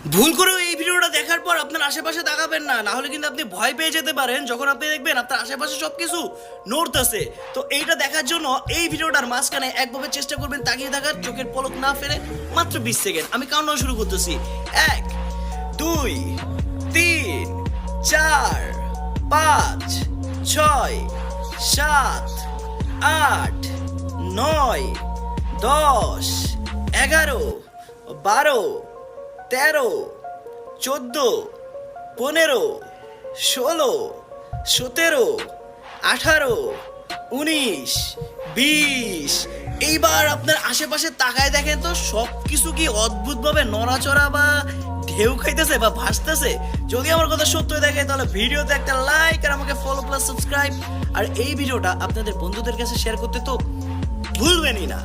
ভুল করেও এই ভিডিওটা দেখার পর আপনার আশেপাশে তাকাবেন না, না হলে কিন্তু আপনি ভয় পেয়ে যেতে পারেন যখন আপনি দেখবেন আপনার আশেপাশে সবকিছু নড়তেছে। তো এইটা দেখার জন্য এই ভিডিওটার মাঝখানে একভাবে চেষ্টা করবেন তাকিয়ে থাকার, চোখের পলক না ফেলে মাত্র 20 সেকেন্ড। আমি কাউন্টডাউন শুরু করতেছি। 1 2 3 4 5 6 7 8 9 10 11 12 13 14 15 16 17 18 19 20। এইবার আপনার আশেপাশে তাকায় দেখেন তো সব কিছু কি অদ্ভুতভাবে নড়াচড়া বা ঢেউ খাইতেছে বা ভাসতেছে? যদি আমার কথা সত্য দেখে তাহলে ভিডিওতে একটা লাইক আর আমাকে ফলো প্লাস সাবস্ক্রাইব, আর এই ভিডিওটা আপনাদের বন্ধুদের কাছে শেয়ার করতে তো ভুলবেনই না।